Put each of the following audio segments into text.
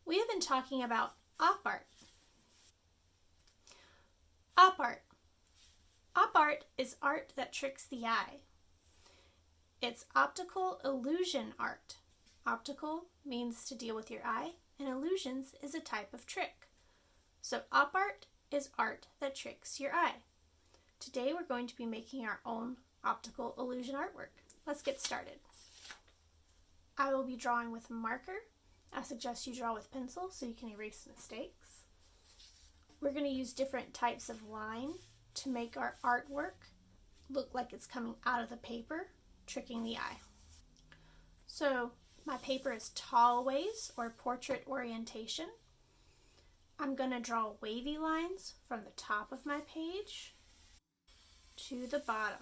We have been talking about op art. Op art. Op art is art that tricks the eye. It's optical illusion art. Optical means to deal with your eye, and illusions is a type of trick. So op art is art that tricks your eye. Today we're going to be making our own optical illusion artwork. Let's get started. I will be drawing with marker. I suggest you draw with pencil so you can erase mistakes. We're going to use different types of line to make our artwork look like it's coming out of the paper, tricking the eye. So my paper is Tallways or portrait orientation. I'm going to draw wavy lines from the top of my page to the bottom,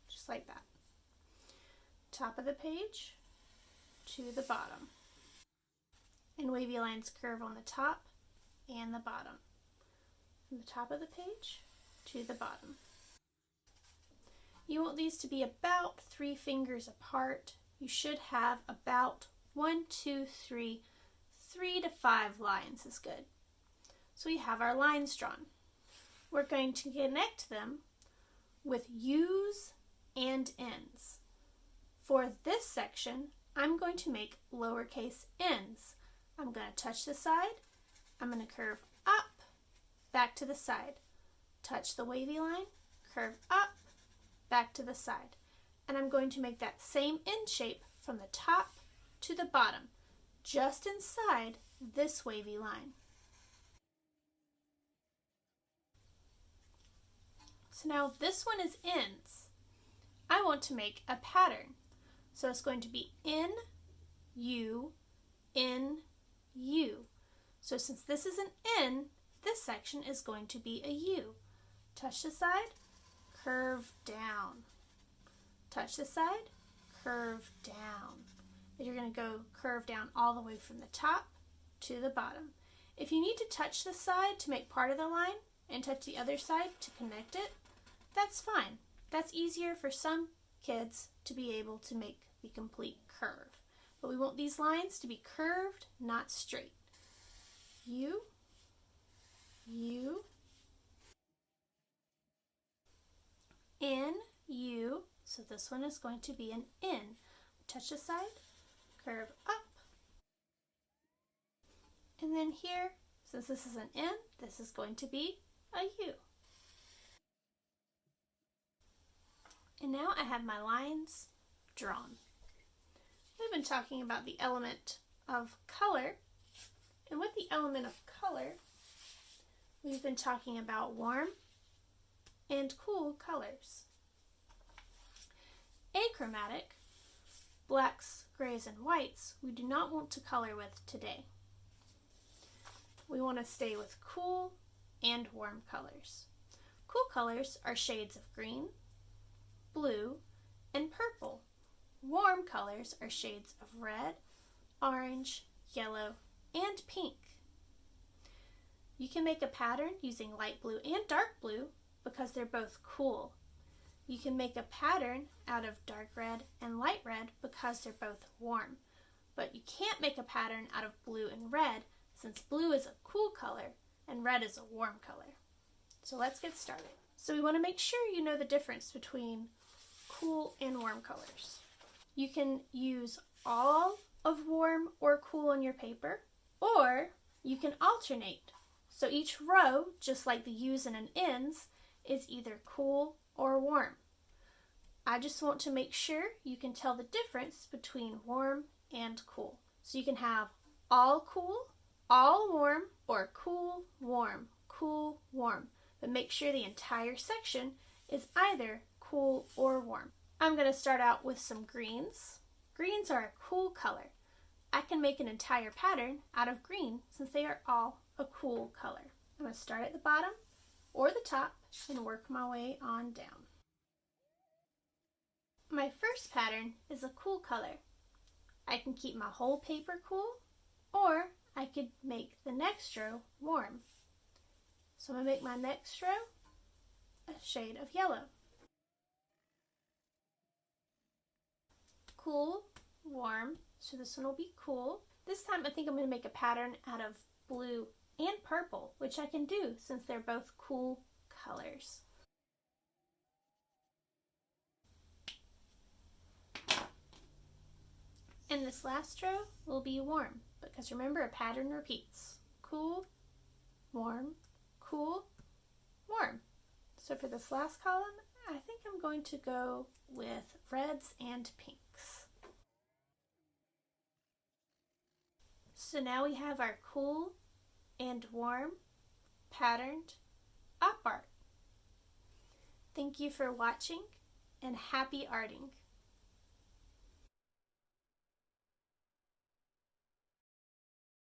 just like that. Top of the page to the bottom. And wavy lines curve on the top and the bottom. From the top of the page to the bottom. You want these to be about 3 fingers apart. You should have about 3 to 5 lines is good. So we have our lines drawn. We're going to connect them with U's and N's. For this section, I'm going to make lowercase n's. I'm going to touch the side, I'm going to curve up, back to the side. Touch the wavy line, curve up, back to the side. And I'm going to make that same N shape from the top to the bottom, just inside this wavy line. So now this one is N's. I want to make a pattern. So it's going to be N, U, N, U. So since this is an N, this section is going to be a U. Touch the side, curve down. Touch the side, curve down. And you're going to go curve down all the way from the top to the bottom. If you need to touch the side to make part of the line and touch the other side to connect it, that's fine. That's easier for some kids to be able to make the complete curve. But we want these lines to be curved, not straight. U, U, N, U. So this one is going to be an N. Touch the side, curve up. And then here, since this is an N, this is going to be a U. And now I have my lines drawn. We've been talking about the element of color. And with the element of color, we've been talking about warm and cool colors. Achromatic, blacks, grays, and whites, we do not want to color with today. We want to stay with cool and warm colors. Cool colors are shades of green, blue, and purple. Warm colors are shades of red, orange, yellow, and pink. You can make a pattern using light blue and dark blue because they're both cool. You can make a pattern out of dark red and light red because they're both warm. But you can't make a pattern out of blue and red since blue is a cool color and red is a warm color. So let's get started. So we want to make sure you know the difference between cool and warm colors. You can use all of warm or cool on your paper, or you can alternate. So each row, just like the U's and an N's, is either cool or warm. I just want to make sure you can tell the difference between warm and cool. So you can have all cool, all warm, or cool, warm, cool, warm. But make sure the entire section is either cool or warm. I'm going to start out with some greens. Greens are a cool color. I can make an entire pattern out of green since they are all a cool color. I'm going to start at the bottom or the top and work my way on down. My first pattern is a cool color. I can keep my whole paper cool, or I could make the next row warm. So I'm going to make my next row a shade of yellow. Cool, warm, so this one will be cool. This time I think I'm going to make a pattern out of blue and purple, which I can do since they're both cool colors. And this last row will be warm, because remember, a pattern repeats. Cool, warm, cool, warm. So for this last column, I think I'm going to go with reds and pinks. So now we have our cool and warm patterned op art. Thank you for watching, and happy arting!